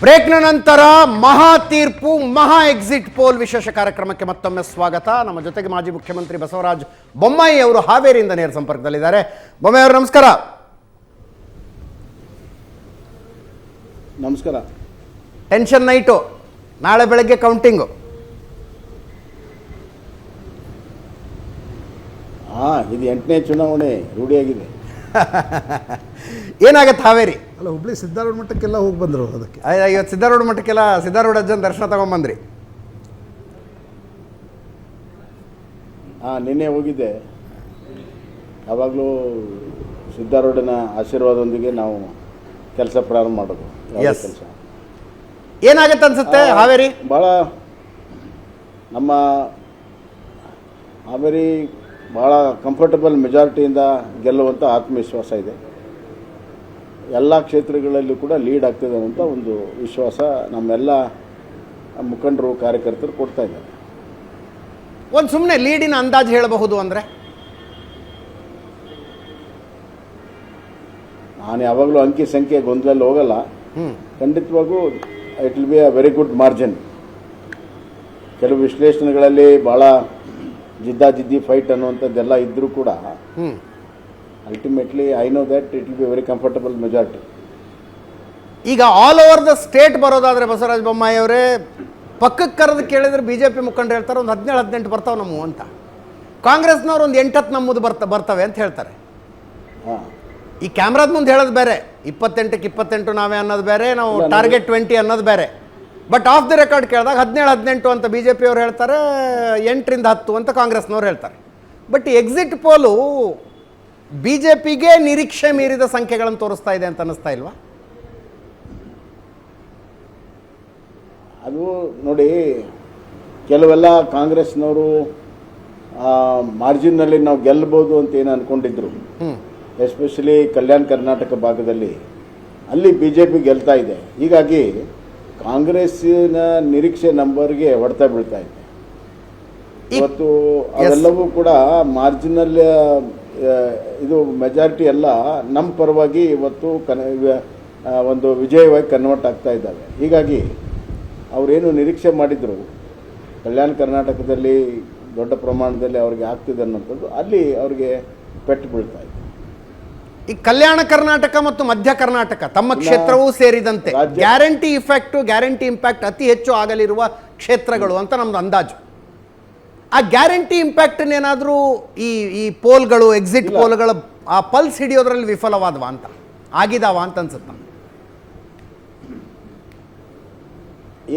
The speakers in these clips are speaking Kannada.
ಬ್ರೇಕ್ನ ನಂತರ ಮಹಾ ತೀರ್ಪು ಮಹಾ ಎಕ್ಸಿಟ್ ಪೋಲ್ ವಿಶೇಷ ಕಾರ್ಯಕ್ರಮಕ್ಕೆ ಮತ್ತೊಮ್ಮೆ ಸ್ವಾಗತ. ನಮ್ಮ ಜೊತೆಗೆ ಮಾಜಿ ಮುಖ್ಯಮಂತ್ರಿ ಬಸವರಾಜ ಬೊಮ್ಮಾಯಿ ಅವರು ಹಾವೇರಿಯಿಂದ ನೇರ ಸಂಪರ್ಕದಲ್ಲಿದ್ದಾರೆ. ಬೊಮ್ಮಾಯಿ ಅವರು ನಮಸ್ಕಾರ. ನಮಸ್ಕಾರ. ಟೆನ್ಷನ್ ನೈಟು, ನಾಳೆ ಬೆಳಗ್ಗೆ ಕೌಂಟಿಂಗು. ಇದು 8ನೇ ಚುನಾವಣೆ ರೂಢಿಯಾಗಿದೆ. ಏನಾಗತ್ತೆ ಹಾವೇರಿ? ಅಲ್ಲ, ಹುಬ್ಳಿ ಸಿದ್ದಾರೂಢ ಮಠಕ್ಕೆಲ್ಲ ಹೋಗಿ ಬಂದರು. ಅದಕ್ಕೆ ಇವತ್ತು ಸಿದ್ದಾರೂಢ ಮಠಕ್ಕೆಲ್ಲ ಸಿದ್ದಾರೂಢ ಅಜ್ಜನ ದರ್ಶನ ತಗೊಂಬಂದ್ರಿ? ನಿನ್ನೆ ಹೋಗಿದ್ದೆ. ಯಾವಾಗಲೂ ಸಿದ್ದಾರೂಢನ ಆಶೀರ್ವಾದದೊಂದಿಗೆ ನಾವು ಕೆಲಸ ಪ್ರಾರಂಭ ಮಾಡೋದು. ಕೆಲಸ ಏನಾಗತ್ತೆ ಅನ್ಸುತ್ತೆ ಹಾವೇರಿ? ಭಾಳ ನಮ್ಮ ಹಾವೇರಿ ಭಾಳ ಕಂಫರ್ಟಬಲ್ ಮೆಜಾರಿಟಿಯಿಂದ ಗೆಲ್ಲುವಂಥ ಆತ್ಮವಿಶ್ವಾಸ ಇದೆ. ಎಲ್ಲ ಕ್ಷೇತ್ರಗಳಲ್ಲೂ ಕೂಡ ಲೀಡ್ ಆಗ್ತದೆ ಅನ್ನೋಂಥ ಒಂದು ವಿಶ್ವಾಸ ನಮ್ಮೆಲ್ಲ ಮುಖಂಡರು ಕಾರ್ಯಕರ್ತರು ಕೊಡ್ತಾ ಇದ್ದಾರೆ. ಒಂದು ಸುಮ್ಮನೆ ಲೀಡಿನ ಅಂದಾಜು ಹೇಳಬಹುದು ಅಂದರೆ? ನಾನು ಯಾವಾಗಲೂ ಅಂಕಿ ಸಂಖ್ಯೆ ಗೊಂದಲಲ್ಲಿ ಹೋಗಲ್ಲ. ಖಂಡಿತವಾಗೂ it will be a very good margin. ಕೆಲವು ವಿಶ್ಲೇಷಣೆಗಳಲ್ಲಿ ಭಾಳ ಜಿದ್ದಾಜಿದ್ದಿ ಫೈಟ್ ಅನ್ನುವಂಥದ್ದೆಲ್ಲ ಇದ್ದರೂ ಕೂಡ ultimately I know that it will be very comfortable majority. ಈಗ ಆಲ್ ಓವರ್ ದ ಸ್ಟೇಟ್ ಬರೋದಾದರೆ ಬಸವರಾಜ ಬೊಮ್ಮಾಯಿ ಅವರೇ, ಪಕ್ಕಕ್ಕೆ ಕರೆದು ಕೇಳಿದ್ರೆ ಬಿ ಜೆ ಪಿ ಮುಖಂಡರು ಹೇಳ್ತಾರೆ ಒಂದು 17-18 ಬರ್ತಾವೆ ನಮ್ಮವು ಅಂತ. ಕಾಂಗ್ರೆಸ್ನವ್ರು ಒಂದು 8-10 ನಮ್ಮದು ಬರ್ತವೆ ಅಂತ ಹೇಳ್ತಾರೆ. ಈ ಕ್ಯಾಮ್ರಾದ ಮುಂದೆ ಹೇಳೋದು ಬೇರೆ, 28ಕ್ಕೆ 28 ನಾವೇ ಅನ್ನೋದು ಬೇರೆ, ನಾವು ಟಾರ್ಗೆಟ್ 20 ಅನ್ನೋದು ಬೇರೆ. ಬಟ್ ಆಫ್ ದಿ ರೆಕಾರ್ಡ್ ಕೇಳಿದಾಗ 17-18 ಅಂತ ಬಿ ಜೆ ಪಿಯವ್ರು ಹೇಳ್ತಾರೆ, 8ರಿಂದ 10 ಅಂತ ಕಾಂಗ್ರೆಸ್ನವ್ರು ಹೇಳ್ತಾರೆ. But exit pole B J ಪಿಗೆ ನಿರೀಕ್ಷೆ ಮೀರಿದ ಸಂಖ್ಯೆಗಳನ್ನು ತೋರಿಸ್ತಾ ಇದೆ ಅಂತ ಅನ್ನಿಸ್ತಾ ಇಲ್ವಾ? ಅದು ನೋಡಿ, ಕೆಲವೆಲ್ಲ ಕಾಂಗ್ರೆಸ್ನವರು ಮಾರ್ಜಿನ್ನಲ್ಲಿ ನಾವು ಗೆಲ್ಲಬಹುದು ಅಂತ ಏನು ಅಂದ್ಕೊಂಡಿದ್ರು. ಎಸ್ಪೆಷಲಿ ಕಲ್ಯಾಣ ಕರ್ನಾಟಕ ಭಾಗದಲ್ಲಿ ಅಲ್ಲಿ ಬಿ ಜೆ ಪಿ ಗೆಲ್ತಾ ಇದೆ. ಹೀಗಾಗಿ ಕಾಂಗ್ರೆಸ್ಸಿನ ನಿರೀಕ್ಷೆ ನಂಬರ್ಗೆ ಹೊಡೆತ ಬೀಳ್ತಾ ಇದೆ. ಇವತ್ತು ಅವೆಲ್ಲವೂ ಕೂಡ ಮಾರ್ಜಿನಲ್ ಇದು ಮೆಜಾರಿಟಿ ಎಲ್ಲ ನಮ್ಮ ಪರವಾಗಿ ಇವತ್ತು ಒಂದು ವಿಜಯವಾಗಿ ಕನ್ವರ್ಟ್ ಆಗ್ತಾ ಇದ್ದಾವೆ. ಹೀಗಾಗಿ ಅವರೇನು ನಿರೀಕ್ಷೆ ಮಾಡಿದರು ಕಲ್ಯಾಣ ಕರ್ನಾಟಕದಲ್ಲಿ ದೊಡ್ಡ ಪ್ರಮಾಣದಲ್ಲಿ ಅವ್ರಿಗೆ ಆಗ್ತಿದೆ ಅನ್ನೋಂಥದ್ದು ಅಲ್ಲಿ ಅವ್ರಿಗೆ ಪೆಟ್ಟು ಬೀಳ್ತಾ ಇದೆ. ಈ ಕಲ್ಯಾಣ ಕರ್ನಾಟಕ ಮತ್ತು ಮಧ್ಯ ಕರ್ನಾಟಕ ತಮ್ಮ ಕ್ಷೇತ್ರವೂ ಸೇರಿದಂತೆ ಗ್ಯಾರಂಟಿ ಇಫೆಕ್ಟು, ಗ್ಯಾರಂಟಿ ಇಂಪ್ಯಾಕ್ಟ್ ಅತಿ ಹೆಚ್ಚು ಆಗಲಿರುವ ಕ್ಷೇತ್ರಗಳು ಅಂತ ನಮ್ದು ಅಂದಾಜು. ಆ ಗ್ಯಾರಂಟಿ ಇಂಪ್ಯಾಕ್ಟನ್ನೇನಾದರೂ ಈ ಪೋಲ್ಗಳು, ಎಕ್ಸಿಟ್ ಪೋಲ್ಗಳ ಆ ಪಲ್ಸ್ ಹಿಡಿಯೋದ್ರಲ್ಲಿ ವಿಫಲವಾದವಾ ಅಂತ, ಆಗಿದಾವ ಅಂತ ಅನ್ಸುತ್ತೆ?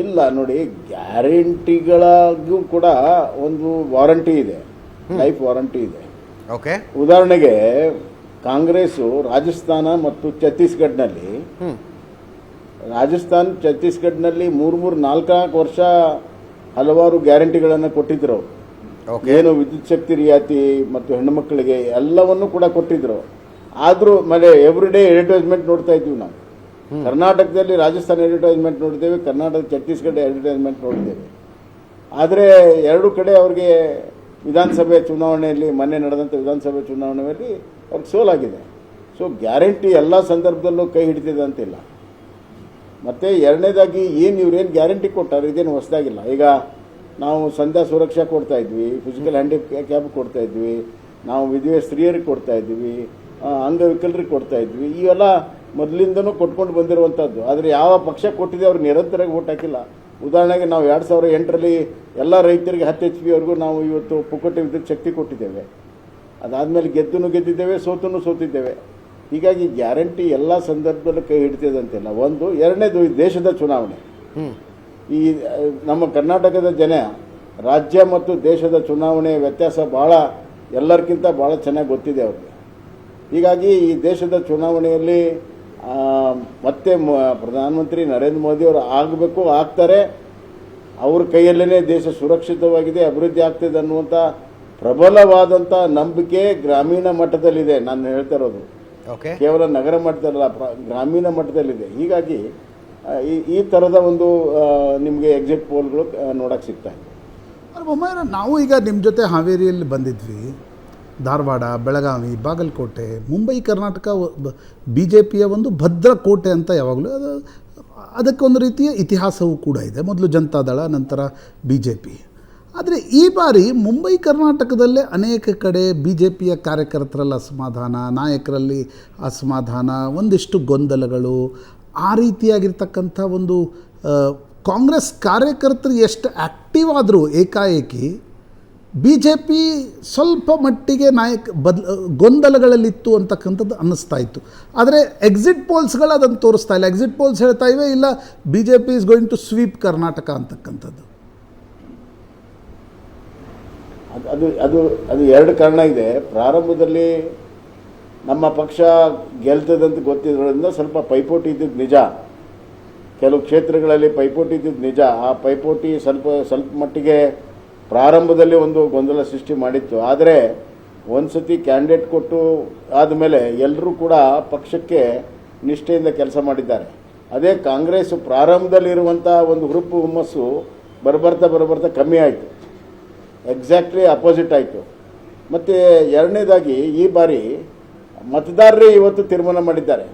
ಇಲ್ಲ ನೋಡಿ, ಗ್ಯಾರಂಟಿಗಳಿಗೂ ಕೂಡ ಒಂದು ವಾರಂಟಿ ಇದೆ, ಲೈಫ್ ವಾರಂಟಿ ಇದೆ. ಓಕೆ, ಉದಾಹರಣೆಗೆ ಕಾಂಗ್ರೆಸ್ಸು ರಾಜಸ್ಥಾನ ಮತ್ತು ಛತ್ತೀಸ್ಗಢನಲ್ಲಿ ಛತ್ತೀಸ್ಗಢನಲ್ಲಿ 3-4 ವರ್ಷ ಹಲವಾರು ಗ್ಯಾರಂಟಿಗಳನ್ನು ಕೊಟ್ಟಿದ್ರು. ಏನು ವಿದ್ಯುತ್ ಶಕ್ತಿ ರಿಯಾಯಿತಿ ಮತ್ತು ಹೆಣ್ಣು ಮಕ್ಕಳಿಗೆ ಎಲ್ಲವನ್ನು ಕೂಡ ಕೊಟ್ಟಿದ್ರು. ಆದರೂ ಮೇಲೆ ಎವ್ರಿ ಡೇ ಅಡ್ವರ್ಟೈಸ್ಮೆಂಟ್ ನೋಡ್ತಾ ಇದ್ವಿ ನಾವು. ಕರ್ನಾಟಕದಲ್ಲಿ ರಾಜಸ್ಥಾನ ಅಡ್ವರ್ಟೈಸ್ಮೆಂಟ್ ನೋಡಿದ್ದೇವೆ, ಛತ್ತೀಸ್ಗಢ ಅಡ್ವರ್ಟೈಸ್ಮೆಂಟ್ ನೋಡಿದ್ದೇವೆ. ಆದರೆ ಎರಡು ಕಡೆ ಅವ್ರಿಗೆ ವಿಧಾನಸಭೆ ಚುನಾವಣೆಯಲ್ಲಿ, ಮೊನ್ನೆ ನಡೆದಂಥ ವಿಧಾನಸಭೆ ಚುನಾವಣೆಯಲ್ಲಿ ಅವ್ರಿಗೆ ಸೋಲಾಗಿದೆ. ಸೊ ಗ್ಯಾರಂಟಿ ಎಲ್ಲ ಸಂದರ್ಭದಲ್ಲೂ ಕೈ ಹಿಡಿತಿದೆ ಅಂತಿಲ್ಲ. ಮತ್ತು ಎರಡನೇದಾಗಿ ಇವ್ರೇನು ಗ್ಯಾರಂಟಿ ಕೊಟ್ಟಾರೆ ಇದೇನು ಹೊಸದಾಗಿಲ್ಲ. ಈಗ ನಾವು ಸಂಧ್ಯಾ ಸುರಕ್ಷಾ ಕೊಡ್ತಾ ಇದ್ವಿ, ಫಿಸಿಕಲ್ ಹ್ಯಾಂಡಿಕ್ಯಾಪ್ ಕೊಡ್ತಾ ಇದ್ವಿ, ನಾವು ವಿಧವೆ ಸ್ತ್ರೀಯರಿಗೆ ಕೊಡ್ತಾ ಇದ್ವಿ, ಅಂಗವಿಕಲರಿಗೆ ಕೊಡ್ತಾ ಇದ್ವಿ. ಇವೆಲ್ಲ ಮೊದಲಿಂದನೂ ಕೊಟ್ಕೊಂಡು ಬಂದಿರುವಂಥದ್ದು. ಆದರೆ ಯಾವ ಪಕ್ಷ ಕೊಟ್ಟಿದೆ ಅವ್ರಿಗೆ ನಿರಂತರವಾಗಿ ಓಟ್ ಹಾಕಿಲ್ಲ. ಉದಾಹರಣೆಗೆ ನಾವು 2008ರಲ್ಲಿ ಎಲ್ಲ ರೈತರಿಗೆ 10 HP ವರೆಗೂ ನಾವು ಇವತ್ತು ಪುಕ್ಕಟೆ ವಿದ್ಯುತ್ ಶಕ್ತಿ ಕೊಟ್ಟಿದ್ದೇವೆ. ಅದಾದಮೇಲೆ ಗೆದ್ದಿದ್ದೇವೆ, ಸೋತಿದ್ದೇವೆ. ಹೀಗಾಗಿ ಗ್ಯಾರಂಟಿ ಎಲ್ಲ ಸಂದರ್ಭದಲ್ಲೂ ಕೈ ಹಿಡಿತಿದೆ ಅಂತಿಲ್ಲ. ಒಂದು. ಎರಡನೇದು, ಈ ದೇಶದ ಚುನಾವಣೆ. ಈ ನಮ್ಮ ಕರ್ನಾಟಕದ ಜನ ರಾಜ್ಯ ಮತ್ತು ದೇಶದ ಚುನಾವಣೆ ವ್ಯತ್ಯಾಸ ಭಾಳ ಎಲ್ಲರಿಗಿಂತ ಭಾಳ ಚೆನ್ನಾಗಿ ಗೊತ್ತಿದೆ ಅವ್ರಿಗೆ. ಹೀಗಾಗಿ ಈ ದೇಶದ ಚುನಾವಣೆಯಲ್ಲಿ ಮತ್ತೆ ಪ್ರಧಾನಮಂತ್ರಿ ನರೇಂದ್ರ ಮೋದಿ ಅವರು ಆಗ್ತಾರೆ. ಅವ್ರ ಕೈಯಲ್ಲೇ ದೇಶ ಸುರಕ್ಷಿತವಾಗಿದೆ, ಅಭಿವೃದ್ಧಿ ಆಗ್ತಿದೆ ಅನ್ನುವಂಥ ಪ್ರಬಲವಾದಂಥ ನಂಬಿಕೆ ಗ್ರಾಮೀಣ ಮಟ್ಟದಲ್ಲಿದೆ. ನಾನು ಹೇಳ್ತಾ ಇರೋದು ಕೇವಲ ನಗರ ಮಟ್ಟದಲ್ಲ, ಗ್ರಾಮೀಣ ಮಟ್ಟದಲ್ಲಿದೆ. ಹೀಗಾಗಿ ಈ ಥರದ ಒಂದು ನಿಮಗೆ ಎಕ್ಸಿಟ್ ಪೋಲ್ಗಳು ನೋಡೋಕ್ಕೆ ಸಿಗ್ತಾ ಇದೆ. ಬೊಮ್ಮಾಯಿ, ನಾವು ಈಗ ನಿಮ್ಮ ಜೊತೆ ಹಾವೇರಿಯಲ್ಲಿ ಬಂದಿದ್ವಿ. ಧಾರವಾಡ, ಬೆಳಗಾವಿ, ಬಾಗಲಕೋಟೆ, ಮುಂಬೈ, ಕರ್ನಾಟಕ ಬಿ ಜೆ ಪಿಯ ಒಂದು ಭದ್ರ ಕೋಟೆ ಅಂತ ಯಾವಾಗಲೂ ಅದು ಅದಕ್ಕೊಂದು ರೀತಿಯ ಇತಿಹಾಸವೂ ಕೂಡ ಇದೆ. ಮೊದಲು ಜನತಾದಳ, ನಂತರ ಬಿ ಜೆ ಪಿ. ಆದರೆ ಈ ಬಾರಿ ಮುಂಬೈ ಕರ್ನಾಟಕದಲ್ಲೇ ಅನೇಕ ಕಡೆ ಬಿ ಜೆ ಪಿಯ ಕಾರ್ಯಕರ್ತರಲ್ಲಿ ಅಸಮಾಧಾನ, ನಾಯಕರಲ್ಲಿ ಅಸಮಾಧಾನ, ಒಂದಿಷ್ಟು ಗೊಂದಲಗಳು, ಆ ರೀತಿಯಾಗಿರ್ತಕ್ಕಂಥ ಒಂದು ಕಾಂಗ್ರೆಸ್ ಕಾರ್ಯಕರ್ತರು ಎಷ್ಟು ಆ್ಯಕ್ಟಿವ್ ಆದರೂ ಏಕಾಏಕಿ ಬಿ ಜೆ ಪಿ ಸ್ವಲ್ಪ ಮಟ್ಟಿಗೆ ಗೊಂದಲಗಳಲ್ಲಿತ್ತು ಅಂತಕ್ಕಂಥದ್ದು ಅನ್ನಿಸ್ತಾ ಇತ್ತು. ಆದರೆ ಎಕ್ಸಿಟ್ ಪೋಲ್ಸ್ಗಳು ಅದನ್ನು ತೋರಿಸ್ತಾ ಇಲ್ಲ. ಎಕ್ಸಿಟ್ ಪೋಲ್ಸ್ ಹೇಳ್ತಾ ಇವೆ ಇಲ್ಲ B J P is going to sweep Karnataka ಅಂತಕ್ಕಂಥದ್ದು. ಅದು ಎರಡು ಕಾರಣ ಇದೆ. ಪ್ರಾರಂಭದಲ್ಲಿ ನಮ್ಮ ಪಕ್ಷ ಗೆಲ್ತದಂತ ಗೊತ್ತಿರೋದ್ರಿಂದ ಸ್ವಲ್ಪ ಪೈಪೋಟಿ ಇದ್ದಿದ್ದು ನಿಜ. ಕೆಲವು ಕ್ಷೇತ್ರಗಳಲ್ಲಿ ಪೈಪೋಟಿ ಇದ್ದಿದ್ದು ನಿಜ. ಆ ಪೈಪೋಟಿ ಸ್ವಲ್ಪ ಮಟ್ಟಿಗೆ ಪ್ರಾರಂಭದಲ್ಲಿ ಒಂದು ಗೊಂದಲ ಸೃಷ್ಟಿ ಮಾಡಿತ್ತು. ಆದರೆ ಒಂದು ಸತಿ ಕ್ಯಾಂಡಿಡೇಟ್ ಕೊಟ್ಟು ಆದಮೇಲೆ ಎಲ್ಲರೂ ಕೂಡ ಪಕ್ಷಕ್ಕೆ ನಿಷ್ಠೆಯಿಂದ ಕೆಲಸ ಮಾಡಿದ್ದಾರೆ. ಅದೇ ಕಾಂಗ್ರೆಸ್ ಪ್ರಾರಂಭದಲ್ಲಿರುವಂಥ ಒಂದು ಹುಮ್ಮಸ್ಸು ಬರಬರ್ತಾ ಕಮ್ಮಿ ಆಯಿತು. ಎಕ್ಸಾಕ್ಟ್ಲಿ ಅಪೋಸಿಟ್ ಆಯಿತು. ಮತ್ತು ಎರಡನೇದಾಗಿ ಈ ಬಾರಿ ಮತದಾರರೇ ಇವತ್ತು ತೀರ್ಮಾನ ಮಾಡಿದ್ದಾರೆ.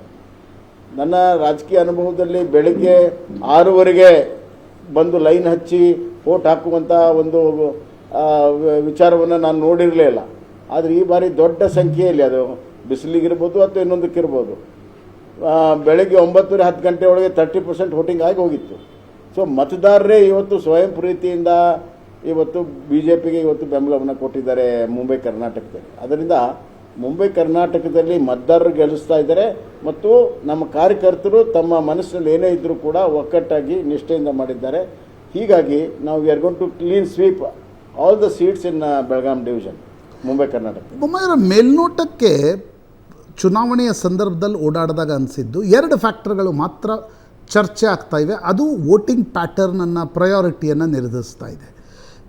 ನನ್ನ ರಾಜಕೀಯ ಅನುಭವದಲ್ಲಿ ಬೆಳಗ್ಗೆ 6:00 ಬಂದು ಲೈನ್ ಹಚ್ಚಿ ವೋಟ್ ಹಾಕುವಂಥ ಒಂದು ವಿಚಾರವನ್ನು ನಾನು ನೋಡಿರಲೇ ಇಲ್ಲ. ಆದರೆ ಈ ಬಾರಿ ದೊಡ್ಡ ಸಂಖ್ಯೆಯಲ್ಲಿ, ಅದು ಬಿಸಿಲಿಗಿರ್ಬೋದು ಅಥವಾ ಇನ್ನೊಂದಕ್ಕಿರ್ಬೋದು, ಬೆಳಗ್ಗೆ 9:30 ಗಂಟೆ ಒಳಗೆ 30% ವೋಟಿಂಗ್ ಆಗಿ ಹೋಗಿತ್ತು. ಸೊ ಮತದಾರರೇ ಇವತ್ತು ಸ್ವಯಂ ಪ್ರೀತಿಯಿಂದ ಇವತ್ತು ಬಿ ಜೆ ಪಿಗೆ ಇವತ್ತು ಬೆಂಬಲವನ್ನು ಕೊಟ್ಟಿದ್ದಾರೆ ಮುಂಬೈ ಕರ್ನಾಟಕದಲ್ಲಿ. ಅದರಿಂದ ಮುಂಬೈ ಕರ್ನಾಟಕದಲ್ಲಿ ಮತದಾರರು ಗೆಲ್ಲಿಸ್ತಾ ಇದ್ದಾರೆ ಮತ್ತು ನಮ್ಮ ಕಾರ್ಯಕರ್ತರು ತಮ್ಮ ಮನಸ್ಸಿನಲ್ಲಿ ಏನೇ ಇದ್ದರೂ ಕೂಡ ಒಕ್ಕಟ್ಟಾಗಿ ನಿಷ್ಠೆಯಿಂದ ಮಾಡಿದ್ದಾರೆ. ಹೀಗಾಗಿ ನಾವು we are going to clean sweep all the seats in Belgaum division, Mumbai Karnataka. ಬೊಮ್ಮಾಯಿಯವರ ಮೇಲ್ನೋಟಕ್ಕೆ ಚುನಾವಣೆಯ ಸಂದರ್ಭದಲ್ಲಿ ಓಡಾಡಿದಾಗ ಅನಿಸಿದ್ದು 2 ಫ್ಯಾಕ್ಟರ್ಗಳು ಮಾತ್ರ ಚರ್ಚೆ ಆಗ್ತಾ ಇವೆ. ಅದು ವೋಟಿಂಗ್ ಪ್ಯಾಟರ್ನನ್ನು, ಪ್ರಯಾರಿಟಿಯನ್ನು ನಿರ್ಧರಿಸ್ತಾ ಇದೆ.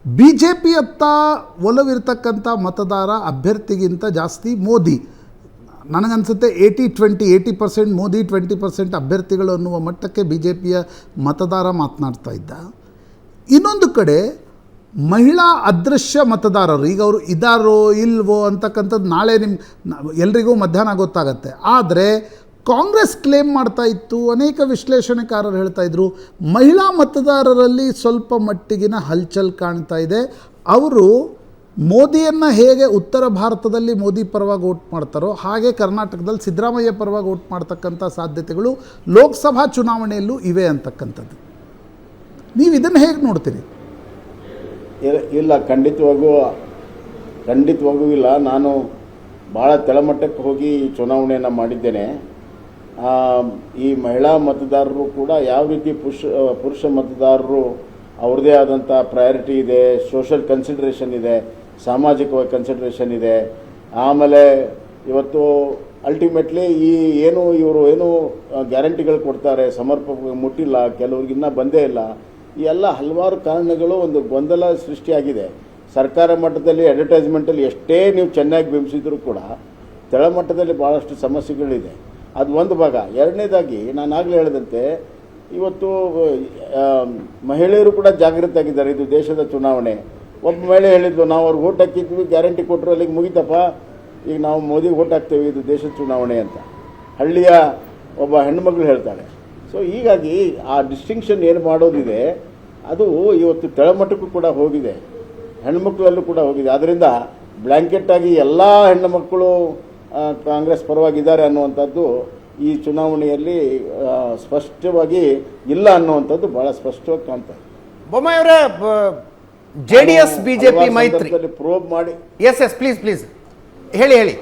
ಬಿ ಜೆ ಪಿಯತ್ತ ಒಲವಿರ್ತಕ್ಕಂಥ ಮತದಾರ ಅಭ್ಯರ್ಥಿಗಿಂತ ಜಾಸ್ತಿ ಮೋದಿ, ನನಗನ್ಸುತ್ತೆ 80-20, 80% ಮೋದಿ, 20% ಅಭ್ಯರ್ಥಿಗಳು ಅನ್ನುವ ಮಟ್ಟಕ್ಕೆ ಬಿ ಜೆ ಪಿಯ ಮತದಾರ ಮಾತನಾಡ್ತಾ ಇದ್ದ. ಇನ್ನೊಂದು ಕಡೆ ಮಹಿಳಾ ಅದೃಶ್ಯ ಮತದಾರರು, ಈಗ ಅವರು ಇದ್ದಾರೋ ಇಲ್ವೋ ಅಂತಕ್ಕಂಥದ್ದು ನಾಳೆ ಎಲ್ರಿಗೂ ಮಧ್ಯಾಹ್ನ ಗೊತ್ತಾಗತ್ತೆ. ಆದರೆ ಕಾಂಗ್ರೆಸ್ ಕ್ಲೇಮ್ ಮಾಡ್ತಾ ಇತ್ತು, ಅನೇಕ ವಿಶ್ಲೇಷಣೆಕಾರರು ಹೇಳ್ತಾ ಇದ್ರು, ಮಹಿಳಾ ಮತದಾರರಲ್ಲಿ ಸ್ವಲ್ಪ ಮಟ್ಟಿಗಿನ ಹಲ್ಚಲ್ ಕಾಣ್ತಾ ಇದೆ. ಅವರು ಮೋದಿಯನ್ನು ಹೇಗೆ ಉತ್ತರ ಭಾರತದಲ್ಲಿ ಮೋದಿ ಪರವಾಗಿ ವೋಟ್ ಮಾಡ್ತಾರೋ ಹಾಗೆ ಕರ್ನಾಟಕದಲ್ಲಿ ಸಿದ್ದರಾಮಯ್ಯ ಪರವಾಗಿ ವೋಟ್ ಮಾಡ್ತಕ್ಕಂಥ ಸಾಧ್ಯತೆಗಳು ಲೋಕಸಭಾ ಚುನಾವಣೆಯಲ್ಲೂ ಇವೆ ಅಂತಕ್ಕಂಥದ್ದು. ನೀವು ಇದನ್ನು ಹೇಗೆ ನೋಡ್ತೀರಿ? ಇಲ್ಲ, ಖಂಡಿತವಾಗೂ ಇಲ್ಲ. ನಾನು ಭಾಳ ತೆಳಮಟ್ಟಕ್ಕೆ ಹೋಗಿ ಚುನಾವಣೆಯನ್ನು ಮಾಡಿದ್ದೇನೆ. ಈ ಮಹಿಳಾ ಮತದಾರರು ಕೂಡ ಯಾವ ರೀತಿ ಪುರುಷ ಮತದಾರರು ಅವ್ರದ್ದೇ ಆದಂಥ ಪ್ರಯಾರಿಟಿ ಇದೆ, ಸೋಷಲ್ ಕನ್ಸಿಡ್ರೇಷನ್ ಇದೆ, ಸಾಮಾಜಿಕವಾಗಿ ಕನ್ಸಿಡ್ರೇಷನ್ ಇದೆ. ಆಮೇಲೆ ಇವತ್ತು ಅಲ್ಟಿಮೇಟ್ಲಿ ಇವರು ಏನು ಗ್ಯಾರಂಟಿಗಳು ಕೊಡ್ತಾರೆ ಸಮರ್ಪಕವಾಗಿ ಮುಟ್ಟಿಲ್ಲ, ಕೆಲವ್ರಿಗೆ ಇನ್ನೂ ಬಂದೇ ಇಲ್ಲ. ಈ ಎಲ್ಲ ಹಲವಾರು ಕಾರಣಗಳು ಒಂದು ಗೊಂದಲ ಸೃಷ್ಟಿಯಾಗಿದೆ. ಸರ್ಕಾರ ಮಟ್ಟದಲ್ಲಿ ಅಡ್ವರ್ಟೈಸ್ಮೆಂಟಲ್ಲಿ ಎಷ್ಟೇ ನೀವು ಚೆನ್ನಾಗಿ ಬಿಂಬಿಸಿದ್ರು ಕೂಡ ತೆಳಮಟ್ಟದಲ್ಲಿ ಭಾಳಷ್ಟು ಸಮಸ್ಯೆಗಳಿದೆ. ಅದು ಒಂದು ಭಾಗ. ಎರಡನೇದಾಗಿ ನಾನು ಆಗಲೇ ಹೇಳಿದಂತೆ ಇವತ್ತು ಮಹಿಳೆಯರು ಕೂಡ ಜಾಗೃತಿ ಆಗಿದ್ದಾರೆ. ಇದು ದೇಶದ ಚುನಾವಣೆ. ಒಬ್ಬ ಮಹಿಳೆ ಹೇಳಿದ್ಲು, ನಾವು ಅವ್ರಿಗೆ ವೋಟ್ ಹಾಕಿದ್ವಿ, ಗ್ಯಾರಂಟಿ ಕೊಟ್ಟರು, ಅಲ್ಲಿಗೆ ಮುಗಿತಪ್ಪ, ಈಗ ನಾವು ಮೋದಿಗೆ ವೋಟ್ ಹಾಕ್ತೇವೆ, ಇದು ದೇಶದ ಚುನಾವಣೆ ಅಂತ ಹಳ್ಳಿಯ ಒಬ್ಬ ಹೆಣ್ಣುಮಗಳು ಹೇಳ್ತಾಳೆ. ಸೊ ಹೀಗಾಗಿ ಆ ಡಿಸ್ಟಿಂಕ್ಷನ್ ಏನು ಮಾಡೋದಿದೆ ಅದು ಇವತ್ತು ತೆಳಮಟ್ಟಕ್ಕೂ ಕೂಡ ಹೋಗಿದೆ, ಹೆಣ್ಣುಮಕ್ಕಳಲ್ಲೂ ಕೂಡ ಹೋಗಿದೆ. ಆದ್ದರಿಂದ ಬ್ಲ್ಯಾಂಕೆಟ್ಟಾಗಿ ಎಲ್ಲ ಹೆಣ್ಣು ಮಕ್ಕಳು ಕಾಂಗ್ರೆಸ್ ಪರವಾಗಿದ್ದಾರೆ ಅನ್ನುವಂಥದ್ದು ಈ ಚುನಾವಣೆಯಲ್ಲಿ ಸ್ಪಷ್ಟವಾಗಿ ಇಲ್ಲ ಅನ್ನುವಂಥದ್ದು ಭಾಳ ಸ್ಪಷ್ಟವಾಗಿ ಕಾಣ್ತಾ ಇದೆ. ಬೊಮ್ಮಾಯಿಯವರೇ, JDS BJP ಮೈತ್ರಿ ಪ್ರೋಬ್ ಮಾಡಿ. ಎಸ್ ಪ್ಲೀಸ್ ಹೇಳಿ.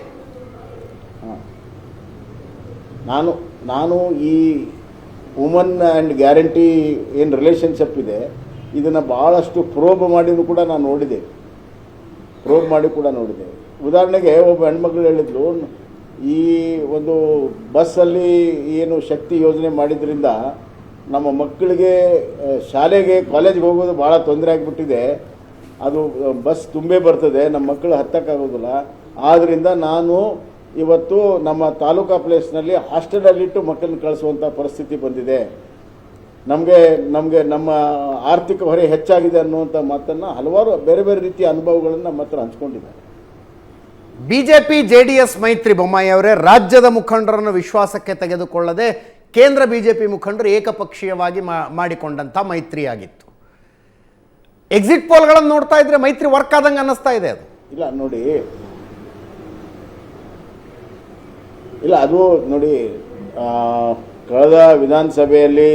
ನಾನು ಈ ವುಮನ್ ಆ್ಯಂಡ್ ಗ್ಯಾರಂಟಿ ಏನು ರಿಲೇಷನ್ಶಿಪ್ ಇದೆ ಇದನ್ನು ಭಾಳಷ್ಟು ಪ್ರೋಬ್ ಮಾಡಿನೂ ಕೂಡ ನಾನು ನೋಡಿದೆ. ಉದಾಹರಣೆಗೆ ಒಬ್ಬ ಹೆಣ್ಮಕ್ಳು ಹೇಳಿದ್ರು, ಈ ಒಂದು ಬಸ್ಸಲ್ಲಿ ಏನು ಶಕ್ತಿ ಯೋಜನೆ ಮಾಡಿದ್ರಿಂದ ನಮ್ಮ ಮಕ್ಕಳಿಗೆ ಶಾಲೆಗೆ ಕಾಲೇಜ್ಗೆ ಹೋಗೋದು ಭಾಳ ತೊಂದರೆ ಆಗಿಬಿಟ್ಟಿದೆ, ಅದು ಬಸ್ ತುಂಬೇ ಬರ್ತದೆ, ನಮ್ಮ ಮಕ್ಕಳು ಹತ್ತಕ್ಕಾಗೋದಿಲ್ಲ. ಆದ್ದರಿಂದ ನಾನು ಇವತ್ತು ನಮ್ಮ ತಾಲೂಕಾ ಪ್ಲೇಸ್ನಲ್ಲಿ ಹಾಸ್ಟೆಲಲ್ಲಿಟ್ಟು ಮಕ್ಕಳನ್ನ ಕಳಿಸುವಂಥ ಪರಿಸ್ಥಿತಿ ಬಂದಿದೆ, ನಮಗೆ ನಮ್ಮ ಆರ್ಥಿಕ ಹೊರೆ ಹೆಚ್ಚಾಗಿದೆ ಅನ್ನುವಂಥ ಮಾತನ್ನು ಹಲವಾರು ಬೇರೆ ಬೇರೆ ರೀತಿಯ ಅನುಭವಗಳನ್ನು ನಮ್ಮ ಹತ್ರ ಹಂಚ್ಕೊಂಡಿದ್ದಾರೆ. BJP JDS ಮೈತ್ರಿ ಬೊಮ್ಮಾಯಿ ಅವರೇ ರಾಜ್ಯದ ಮುಖಂಡರನ್ನು ವಿಶ್ವಾಸಕ್ಕೆ ತೆಗೆದುಕೊಳ್ಳದೆ ಕೇಂದ್ರ BJP ಮುಖಂಡರು ಏಕಪಕ್ಷೀಯವಾಗಿ ಮಾಡಿಕೊಂಡಂಥ ಮೈತ್ರಿಯಾಗಿತ್ತು. ಎಕ್ಸಿಟ್ ಪೋಲ್ಗಳನ್ನು ನೋಡ್ತಾ ಇದ್ರೆ ಮೈತ್ರಿ ವರ್ಕ್ ಆದಂಗೆ ಅನ್ನಿಸ್ತಾ ಇದೆ. ಅದು ಇಲ್ಲ ನೋಡಿ, ಇಲ್ಲ ಅದು ನೋಡಿ, ಕಳೆದ ವಿಧಾನಸಭೆಯಲ್ಲಿ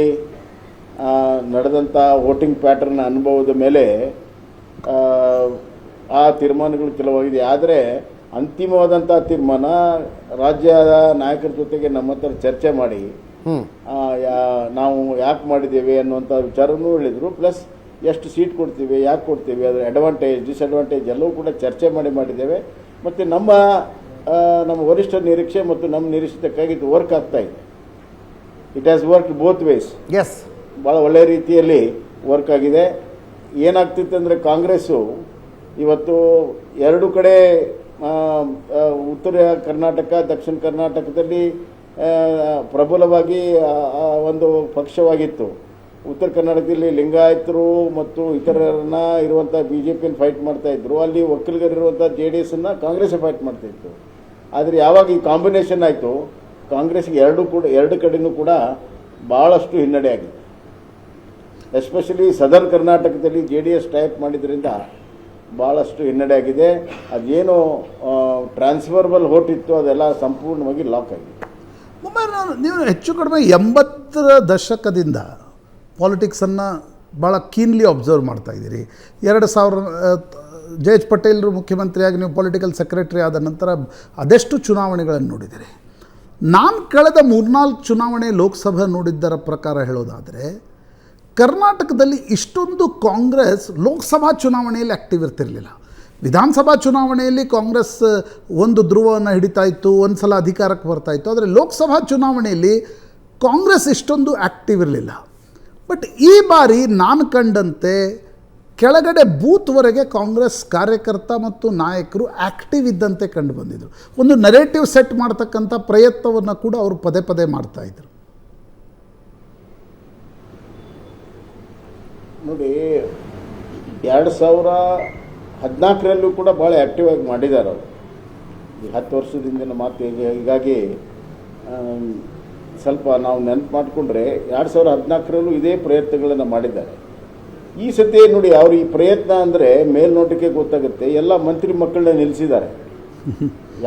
ನಡೆದಂಥ ವೋಟಿಂಗ್ ಪ್ಯಾಟರ್ನ್ ಅನುಭವದ ಮೇಲೆ ಆ ತೀರ್ಮಾನಗಳು ಕೆಲವಾಗಿದೆ. ಆದರೆ ಅಂತಿಮವಾದಂಥ ತೀರ್ಮಾನ ರಾಜ್ಯದ ನಾಯಕರ ಜೊತೆಗೆ ನಮ್ಮ ಹತ್ರ ಚರ್ಚೆ ಮಾಡಿ ನಾವು ಯಾಕೆ ಮಾಡಿದ್ದೇವೆ ಅನ್ನುವಂಥ ವಿಚಾರನೂ ಹೇಳಿದರು. ಪ್ಲಸ್ ಎಷ್ಟು ಸೀಟ್ ಕೊಡ್ತೀವಿ, ಯಾಕೆ ಕೊಡ್ತೀವಿ, ಅದರ ಅಡ್ವಾಂಟೇಜ್ ಡಿಸ್ಅಡ್ವಾಂಟೇಜ್ ಎಲ್ಲವೂ ಕೂಡ ಚರ್ಚೆ ಮಾಡಿದ್ದೇವೆ. ಮತ್ತು ನಮ್ಮ ವರಿಷ್ಠರ ನಿರೀಕ್ಷೆ ಮತ್ತು ನಮ್ಮ ನಿರೀಕ್ಷೆಕ್ಕಾಗಿ ಇದು ವರ್ಕ್ ಆಗ್ತಾ ಇದೆ. It has work both ways. Yes, ಭಾಳ ಒಳ್ಳೆಯ ರೀತಿಯಲ್ಲಿ ವರ್ಕ್ ಆಗಿದೆ. ಏನಾಗ್ತಿತ್ತು ಅಂದರೆ ಕಾಂಗ್ರೆಸ್ಸು ಇವತ್ತು ಎರಡು ಕಡೆ ಉತ್ತರ ಕರ್ನಾಟಕ ದಕ್ಷಿಣ ಕರ್ನಾಟಕದಲ್ಲಿ ಪ್ರಬಲವಾಗಿ ಒಂದು ಪಕ್ಷವಾಗಿತ್ತು. ಉತ್ತರ ಕರ್ನಾಟಕದಲ್ಲಿ ಲಿಂಗಾಯತರು ಮತ್ತು ಇತರರನ್ನ ಇರುವಂಥ BJPಯನ್ನು ಫೈಟ್ ಮಾಡ್ತಾಯಿದ್ರು. ಅಲ್ಲಿ ಒಕ್ಕಲಿಗರಿರುವಂಥ JDS ಕಾಂಗ್ರೆಸ್ ಫೈಟ್ ಮಾಡ್ತಾಯಿತ್ತು. ಆದರೆ ಯಾವಾಗ ಈ ಕಾಂಬಿನೇಷನ್ ಆಯಿತು, ಕಾಂಗ್ರೆಸ್ಗೆ ಎರಡು ಕಡೆಯೂ ಕೂಡ ಭಾಳಷ್ಟು ಹಿನ್ನಡೆ ಆಗಿದೆ. ಎಸ್ಪೆಷಲಿ ಸದರ್ನ್ ಕರ್ನಾಟಕದಲ್ಲಿ JDS ಟೈಪ್ ಮಾಡಿದ್ರಿಂದ ಭಾಳಷ್ಟು ಹಿನ್ನಡೆ ಆಗಿದೆ. ಅದೇನು ಟ್ರಾನ್ಸ್ಫರ್ಬಲ್ ವೋಟ್ ಇತ್ತು ಅದೆಲ್ಲ ಸಂಪೂರ್ಣವಾಗಿ ಲಾಕ್ ಆಗಿದೆ. ನೀವು ಹೆಚ್ಚು ಕಡಿಮೆ 80ರ ದಶಕದಿಂದ ಪಾಲಿಟಿಕ್ಸನ್ನು ಭಾಳ ಕೀನ್ಲಿ ಅಬ್ಸರ್ವ್ ಮಾಡ್ತಾಯಿದ್ದೀರಿ. 2000 ಜಯೇಶ್ ಪಟೇಲ್ರು ಮುಖ್ಯಮಂತ್ರಿಯಾಗಿ ನೀವು ಪೊಲಿಟಿಕಲ್ ಸೆಕ್ರೆಟರಿ ಆದ ನಂತರ ಅದೆಷ್ಟು ಚುನಾವಣೆಗಳನ್ನು ನೋಡಿದ್ದೀರಿ. ನಾನು ಕಳೆದ 3-4 ಚುನಾವಣೆ ಲೋಕಸಭೆ ನೋಡಿದ್ದರ ಪ್ರಕಾರ ಹೇಳೋದಾದರೆ ಕರ್ನಾಟಕದಲ್ಲಿ ಇಷ್ಟೊಂದು ಕಾಂಗ್ರೆಸ್ ಲೋಕಸಭಾ ಚುನಾವಣೆಯಲ್ಲಿ ಆ್ಯಕ್ಟಿವ್ ಇರ್ತಿರಲಿಲ್ಲ. ವಿಧಾನಸಭಾ ಚುನಾವಣೆಯಲ್ಲಿ ಕಾಂಗ್ರೆಸ್ ಒಂದು ಧ್ರುವವನ್ನು ಹಿಡಿತಾ ಇತ್ತು, ಒಂದು ಸಲ ಅಧಿಕಾರಕ್ಕೆ ಬರ್ತಾಯಿತ್ತು. ಆದರೆ ಲೋಕಸಭಾ ಚುನಾವಣೆಯಲ್ಲಿ ಕಾಂಗ್ರೆಸ್ ಇಷ್ಟೊಂದು ಆ್ಯಕ್ಟಿವ್ ಇರಲಿಲ್ಲ. ಬಟ್ ಈ ಬಾರಿ ನಾನು ಕಂಡಂತೆ ಕೆಳಗಡೆ ಬೂತ್ವರೆಗೆ ಕಾಂಗ್ರೆಸ್ ಕಾರ್ಯಕರ್ತ ಮತ್ತು ನಾಯಕರು ಆ್ಯಕ್ಟಿವ್ ಇದ್ದಂತೆ ಕಂಡು ಬಂದಿದ್ದರು. ಒಂದು ನರೇಟಿವ್ ಸೆಟ್ ಮಾಡ್ತಕ್ಕಂಥ ಪ್ರಯತ್ನವನ್ನು ಕೂಡ ಅವರು ಪದೇ ಪದೇ ಮಾಡ್ತಾಯಿದ್ರು. ನೋಡಿ, 2014ರಲ್ಲೂ ಕೂಡ ಭಾಳ ಆ್ಯಕ್ಟಿವ್ ಆಗಿ ಮಾಡಿದ್ದಾರೆ ಅವರು. ಈ 10 ವರ್ಷದಿಂದಿನ ಮಾತು. ಹೀಗಾಗಿ ಸ್ವಲ್ಪ ನಾವು ನೆನಪು ಮಾಡಿಕೊಂಡ್ರೆ 2014ರಲ್ಲೂ ಇದೇ ಪ್ರಯತ್ನಗಳನ್ನು ಮಾಡಿದ್ದಾರೆ. ಈ ಸತಿ ನೋಡಿ, ಅವರು ಈ ಪ್ರಯತ್ನ ಅಂದರೆ ಮೇಲ್ನೋಟಕ್ಕೆ ಗೊತ್ತಾಗುತ್ತೆ, ಎಲ್ಲ ಮಂತ್ರಿ ಮಕ್ಕಳನ್ನ ನಿಲ್ಲಿಸಿದ್ದಾರೆ.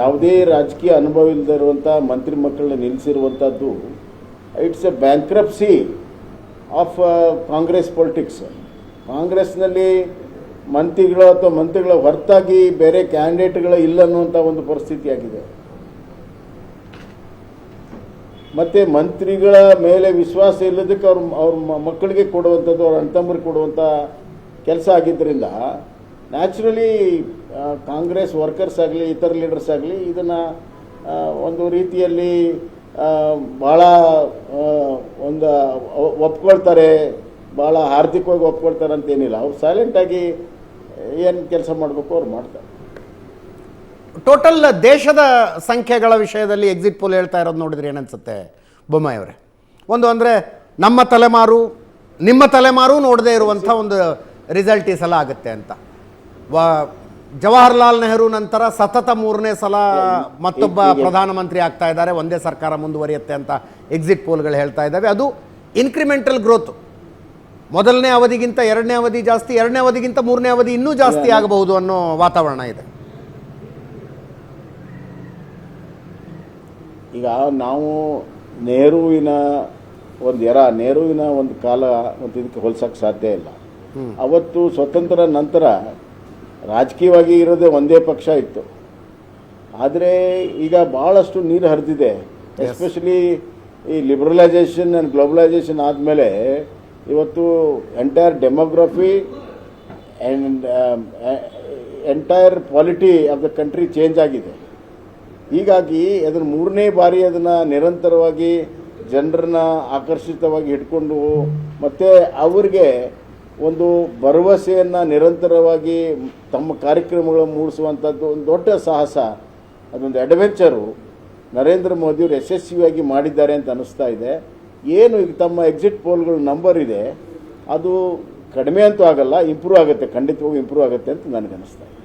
ಯಾವುದೇ ರಾಜಕೀಯ ಅನುಭವ ಇಲ್ಲದೆ ಇರುವಂಥ ಮಂತ್ರಿ ಮಕ್ಕಳನ್ನ ನಿಲ್ಲಿಸಿರುವಂಥದ್ದು it's a bankruptcy of Congress politics. ಕಾಂಗ್ರೆಸ್ನಲ್ಲಿ ಮಂತ್ರಿಗಳು ಅಥವಾ ಮಂತ್ರಿಗಳ ಹೊರತಾಗಿ ಬೇರೆ ಕ್ಯಾಂಡಿಡೇಟ್ಗಳು ಇಲ್ಲ ಅನ್ನುವಂಥ ಒಂದು ಪರಿಸ್ಥಿತಿ ಆಗಿದೆ. ಮತ್ತು ಮಂತ್ರಿಗಳ ಮೇಲೆ ವಿಶ್ವಾಸ ಇಲ್ಲದಕ್ಕೆ ಅವ್ರ ಮಕ್ಕಳಿಗೆ ಕೊಡುವಂಥದ್ದು, ಅವ್ರ ಅಣ್ಣತಮ್ಮರಿಗೆ ಕೊಡುವಂಥ ಕೆಲಸ ಆಗಿದ್ದರಿಂದ ನ್ಯಾಚುರಲಿ ಕಾಂಗ್ರೆಸ್ ವರ್ಕರ್ಸ್ ಆಗಲಿ ಇತರ ಲೀಡರ್ಸ್ ಆಗಲಿ ಇದನ್ನು ಒಂದು ರೀತಿಯಲ್ಲಿ ಭಾಳ ಒಂದು ಒಪ್ಕೊಳ್ತಾರೆ, ಭಾಳ ಆರ್ಥಿಕವಾಗಿ ಒಪ್ಕೊಳ್ತಾರೆ ಅಂತೇನಿಲ್ಲ. ಅವ್ರು ಸೈಲೆಂಟಾಗಿ ಏನು ಕೆಲಸ ಮಾಡಬೇಕು ಅವ್ರು ಮಾಡ್ತಾರೆ. ಟೋಟಲ್ ದೇಶದ ಸಂಖ್ಯೆಗಳ ವಿಷಯದಲ್ಲಿ ಎಕ್ಸಿಟ್ ಪೋಲ್ ಹೇಳ್ತಾ ಇರೋದು ನೋಡಿದ್ರೆ ಏನನ್ಸುತ್ತೆ ಬೊಮ್ಮಾಯಿ ಅವರೇ? ಒಂದು ಅಂದರೆ ನಮ್ಮ ತಲೆಮಾರು ನಿಮ್ಮ ತಲೆಮಾರು ನೋಡದೇ ಇರುವಂಥ ಒಂದು ರಿಸಲ್ಟ್ ಈ ಸಲ ಆಗುತ್ತೆ ಅಂತ. ಜವಾಹರ್ಲಾಲ್ ನೆಹರು ನಂತರ ಸತತ 3ನೇ ಸಲ ಮತ್ತೊಬ್ಬ ಪ್ರಧಾನಮಂತ್ರಿ ಆಗ್ತಾ ಇದ್ದಾರೆ, ಒಂದೇ ಸರ್ಕಾರ ಮುಂದುವರಿಯುತ್ತೆ ಅಂತ ಎಕ್ಸಿಟ್ ಪೋಲ್ಗಳು ಹೇಳ್ತಾ ಇದ್ದಾವೆ. ಅದು ಇನ್ಕ್ರಿಮೆಂಟಲ್ ಗ್ರೋತ್. ಮೊದಲನೇ ಅವಧಿಗಿಂತ 2ನೇ ಅವಧಿ ಜಾಸ್ತಿ, 2ನೇ ಅವಧಿಗಿಂತ 3ನೇ ಅವಧಿ ಇನ್ನೂ ಜಾಸ್ತಿ ಆಗಬಹುದು ಅನ್ನೋ ವಾತಾವರಣ ಇದೆ. ಈಗ ನಾವು ನೆಹರುವಿನ ಒಂದು ಕಾಲ ಮತ್ತು ಇದಕ್ಕೆ ಹೋಲಿಸೋಕ್ಕೆ ಸಾಧ್ಯ ಇಲ್ಲ. ಅವತ್ತು ಸ್ವತಂತ್ರ ನಂತರ ರಾಜಕೀಯವಾಗಿ ಇರೋದೇ ಒಂದೇ ಪಕ್ಷ ಇತ್ತು. ಆದರೆ ಈಗ ಭಾಳಷ್ಟು ನೀರು ಹರಿದಿದೆ. ಎಸ್ಪೆಷಲಿ ಈ ಲಿಬರಲೈಸೇಷನ್ ಆ್ಯಂಡ್ ಗ್ಲೋಬಲೈಸೇಷನ್ ಆದಮೇಲೆ ಇವತ್ತು entire demography and entire polity of the country change ಆಗಿದೆ. ಹೀಗಾಗಿ ಅದನ್ನು 3ನೇ ಬಾರಿ ಅದನ್ನು ನಿರಂತರವಾಗಿ ಜನರನ್ನ ಆಕರ್ಷಿತವಾಗಿ ಇಟ್ಕೊಂಡು ಮತ್ತು ಅವ್ರಿಗೆ ಒಂದು ಭರವಸೆಯನ್ನು ನಿರಂತರವಾಗಿ ತಮ್ಮ ಕಾರ್ಯಕ್ರಮಗಳು ಮೂಡಿಸುವಂಥದ್ದು ಒಂದು ದೊಡ್ಡ ಸಾಹಸ, ಅದೊಂದು ಅಡ್ವೆಂಚರು ನರೇಂದ್ರ ಮೋದಿಯವರು ಯಶಸ್ವಿಯಾಗಿ ಮಾಡಿದ್ದಾರೆ ಅಂತ ಅನ್ನಿಸ್ತಾ ಇದೆ. ಏನು ಈಗ ತಮ್ಮ ಎಕ್ಸಿಟ್ ಪೋಲ್ಗಳ ನಂಬರ್ ಇದೆ ಅದು ಕಡಿಮೆ ಅಂತೂ ಆಗಲ್ಲ, ಇಂಪ್ರೂವ್ ಆಗುತ್ತೆ, ಖಂಡಿತವಾಗಿ ಇಂಪ್ರೂವ್ ಆಗುತ್ತೆ ಅಂತ ನನಗೆ ಅನಿಸ್ತಾ ಇದೆ.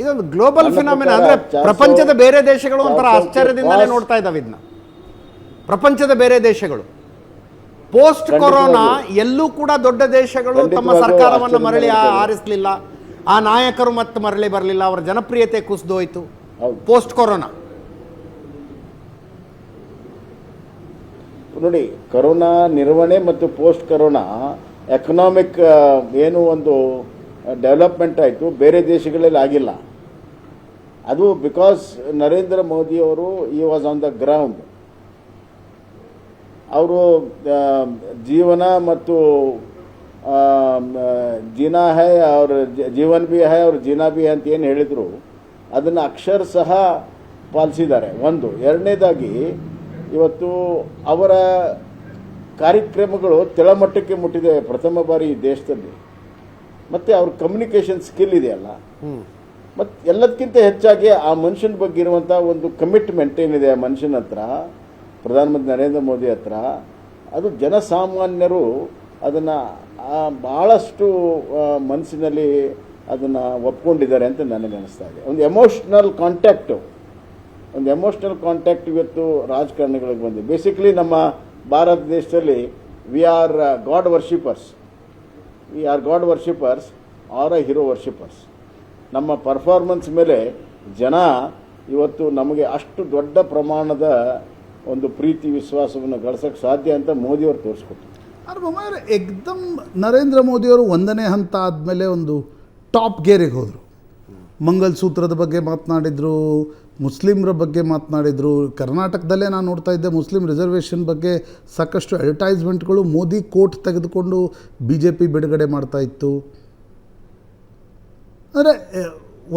ಇದೊಂದು ಗ್ಲೋಬಲ್ ಫಿನಾಮಿನಾ. ಅಂದರೆ ಪ್ರಪಂಚದ ಬೇರೆ ದೇಶಗಳು ಒಂಥರ ಆಶ್ಚರ್ಯದಿಂದಲೇ ನೋಡ್ತಾ ಇದ್ದಾವೆ ಇದನ್ನ. ಪ್ರಪಂಚದ ಬೇರೆ ದೇಶಗಳು. ಪೋಸ್ಟ್ ಕೊರೋನಾ ಎಲ್ಲೂ ಕೂಡ ದೊಡ್ಡ ದೇಶಗಳು ತಮ್ಮ ಖಂಡಿತವಾಗೂ ಸರ್ಕಾರವನ್ನು ಮರಳಿ ಆಶ್ಚರ್ಯ ಆರಿಸಲಿಲ್ಲ, ಆ ನಾಯಕರು ಮತ್ತೆ ಮರಳಿ ಬರಲಿಲ್ಲ, ಅವರ ಜನಪ್ರಿಯತೆ ಕುಸಿದೋಯ್ತು ಹೌದು. Post corona. ನೋಡಿ, ಕೊರೋನಾ ನಿರ್ವಹಣೆ ಮತ್ತು ಪೋಸ್ಟ್ ಕೊರೋನಾ ಎಕನಾಮಿಕ್ ಏನು ಒಂದು ಡೆವಲಪ್ಮೆಂಟ್ ಆಯಿತು, ಬೇರೆ ದೇಶಗಳಲ್ಲಿ ಆಗಿಲ್ಲ. ಅದು ಬಿಕಾಸ್ ನರೇಂದ್ರ ಮೋದಿ ಅವರು ಈ ವಾಸ್ ಆನ್ ದ ಗ್ರೌಂಡ್. ಅವರು ಜೀವನ ಮತ್ತು ಜೀನಾ ಹೈ ಅವ್ರ ಜೀವನ್ ಬಿ ಹೈ ಅವ್ರ ಜೀನಾ ಬಿ ಹೈ ಅಂತ ಏನು ಹೇಳಿದರು ಅದನ್ನು ಅಕ್ಷರ ಸಹ ಪಾಲಿಸಿದ್ದಾರೆ. ಒಂದು. ಎರಡನೇದಾಗಿ ಇವತ್ತು ಅವರ ಕಾರ್ಯಕ್ರಮಗಳು ತೆಳಮಟ್ಟಕ್ಕೆ ಮುಟ್ಟಿದೆ ಪ್ರಥಮ ಬಾರಿ ಈ ದೇಶದಲ್ಲಿ. ಮತ್ತು ಅವ್ರ ಕಮ್ಯುನಿಕೇಷನ್ ಸ್ಕಿಲ್ ಇದೆಯಲ್ಲ, ಮತ್ತು ಎಲ್ಲದಕ್ಕಿಂತ ಹೆಚ್ಚಾಗಿ ಆ ಮನುಷ್ಯನ ಬಗ್ಗೆ ಇರುವಂಥ ಒಂದು ಕಮಿಟ್ಮೆಂಟ್ ಏನಿದೆ ಆ ಮನುಷ್ಯನ ಹತ್ರ, ಪ್ರಧಾನಮಂತ್ರಿ ನರೇಂದ್ರ ಮೋದಿ ಹತ್ರ, ಅದು ಜನಸಾಮಾನ್ಯರು ಅದನ್ನು ಭಾಳಷ್ಟು ಮನಸ್ಸಿನಲ್ಲಿ ಅದನ್ನು ಒಪ್ಕೊಂಡಿದ್ದಾರೆ ಅಂತ ನನಗೆ ಅನಿಸ್ತಾ ಇದೆ. ಒಂದು ಎಮೋಷ್ನಲ್ ಕಾಂಟ್ಯಾಕ್ಟ್ ಇವತ್ತು ರಾಜಕಾರಣಿಗಳಿಗೆ ಬಂದಿದೆ. ಬೇಸಿಕಲಿ ನಮ್ಮ ಭಾರತ ದೇಶದಲ್ಲಿ we are god worshippers are hero worshippers. ನಮ್ಮ ಪರ್ಫಾರ್ಮೆನ್ಸ್ ಮೇಲೆ ಜನ ಇವತ್ತು ನಮಗೆ ಅಷ್ಟು ದೊಡ್ಡ ಪ್ರಮಾಣದ ಒಂದು ಪ್ರೀತಿ ವಿಶ್ವಾಸವನ್ನು ಗಳಿಸೋಕ್ಕೆ ಸಾಧ್ಯ ಅಂತ ಮೋದಿಯವರು ತೋರಿಸ್ಕೊಟ್ರು. ಬೊಮ್ಮಾಯಿ ಏಕ್ದಮ್ ನರೇಂದ್ರ ಮೋದಿಯವರು ಒಂದನೇ ಹಂತ ಆದಮೇಲೆ ಒಂದು ಟಾಪ್ ಗೇರಿಗೆ ಹೋದರು. ಮಂಗಲಸೂತ್ರದ ಬಗ್ಗೆ ಮಾತನಾಡಿದರು, ಮುಸ್ಲಿಮ್ರ ಬಗ್ಗೆ ಮಾತನಾಡಿದರು. ಕರ್ನಾಟಕದಲ್ಲೇ ನಾನು ನೋಡ್ತಾ ಇದ್ದೆ ಮುಸ್ಲಿಂ ರಿಸರ್ವೇಷನ್ ಬಗ್ಗೆ ಸಾಕಷ್ಟು ಅಡ್ವರ್ಟೈಸ್ಮೆಂಟ್ಗಳು ಮೋದಿ ಕೋಟ್ ತೆಗೆದುಕೊಂಡು BJP ಬಿಡುಗಡೆ ಮಾಡ್ತಾ ಇತ್ತು. ಅಂದರೆ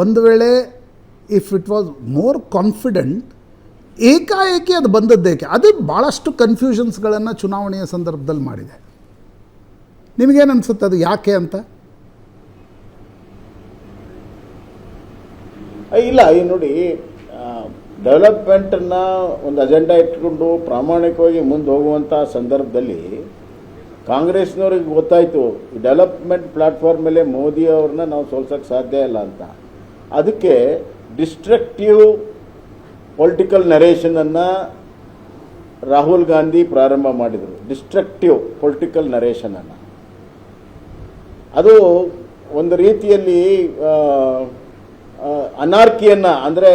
ಒಂದು ವೇಳೆ if it was more confident, ಏಕಾಏಕಿ ಅದು ಬಂದದ್ದೇಕೆ? ಅದೇ ಭಾಳಷ್ಟು ಕನ್ಫ್ಯೂಷನ್ಸ್ಗಳನ್ನು ಚುನಾವಣೆಯ ಸಂದರ್ಭದಲ್ಲಿ ಮಾಡಿದೆ. ನಿಮಗೇನು ಅನಿಸುತ್ತೆ ಅದು ಯಾಕೆ ಅಂತ? ಇಲ್ಲ, ಈ ನೋಡಿ, ಡೆವಲಪ್ಮೆಂಟನ್ನು ಒಂದು ಅಜೆಂಡಾ ಇಟ್ಕೊಂಡು ಪ್ರಾಮಾಣಿಕವಾಗಿ ಮುಂದೆ ಹೋಗುವಂಥ ಸಂದರ್ಭದಲ್ಲಿ ಕಾಂಗ್ರೆಸ್ನವ್ರಿಗೆ ಗೊತ್ತಾಯಿತು ಈ ಡೆವಲಪ್ಮೆಂಟ್ ಪ್ಲ್ಯಾಟ್ಫಾರ್ಮ್ ಮೇಲೆ ಮೋದಿ ಅವ್ರನ್ನ ನಾವು ಸೋಲ್ಸೋಕ್ಕೆ ಸಾಧ್ಯ ಇಲ್ಲ ಅಂತ. ಅದಕ್ಕೆ ಡಿಸ್ಟ್ರಕ್ಟಿವ್ ಪೊಲಿಟಿಕಲ್ ನರೇಷನನ್ನು ರಾಹುಲ್ ಗಾಂಧಿ ಪ್ರಾರಂಭ ಮಾಡಿದರು. ಡಿಸ್ಟ್ರಕ್ಟಿವ್ ಪೊಲಿಟಿಕಲ್ ನರೇಷನನ್ನು ಅದು ಒಂದು ರೀತಿಯಲ್ಲಿ ಅನಾರ್ಕಿಯನ್ನು, ಅಂದರೆ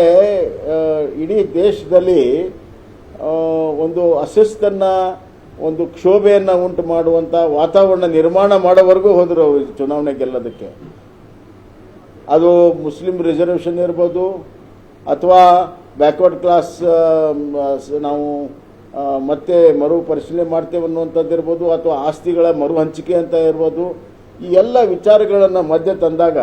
ಇಡೀ ದೇಶದಲ್ಲಿ ಒಂದು ಅಸ್ವಸ್ಥನ್ನು, ಒಂದು ಕ್ಷೋಭೆಯನ್ನು ಉಂಟು ಮಾಡುವಂಥ ವಾತಾವರಣ ನಿರ್ಮಾಣ ಮಾಡೋವರೆಗೂ ಹೋದರು ಚುನಾವಣೆ ಗೆಲ್ಲೋದಕ್ಕೆ. ಅದು ಮುಸ್ಲಿಂ ರಿಸರ್ವೇಷನ್ ಇರ್ಬೋದು, ಅಥವಾ ಬ್ಯಾಕ್ವರ್ಡ್ ಕ್ಲಾಸ್ ನಾವು ಮತ್ತೆ ಮರು ಪರಿಶೀಲನೆ ಮಾಡ್ತೇವೆ ಅನ್ನುವಂಥದ್ದು ಇರ್ಬೋದು, ಅಥವಾ ಆಸ್ತಿಗಳ ಮರು ಹಂಚಿಕೆ ಅಂತ ಇರ್ಬೋದು. ಈ ಎಲ್ಲ ವಿಚಾರಗಳನ್ನು ಮಧ್ಯೆ ತಂದಾಗ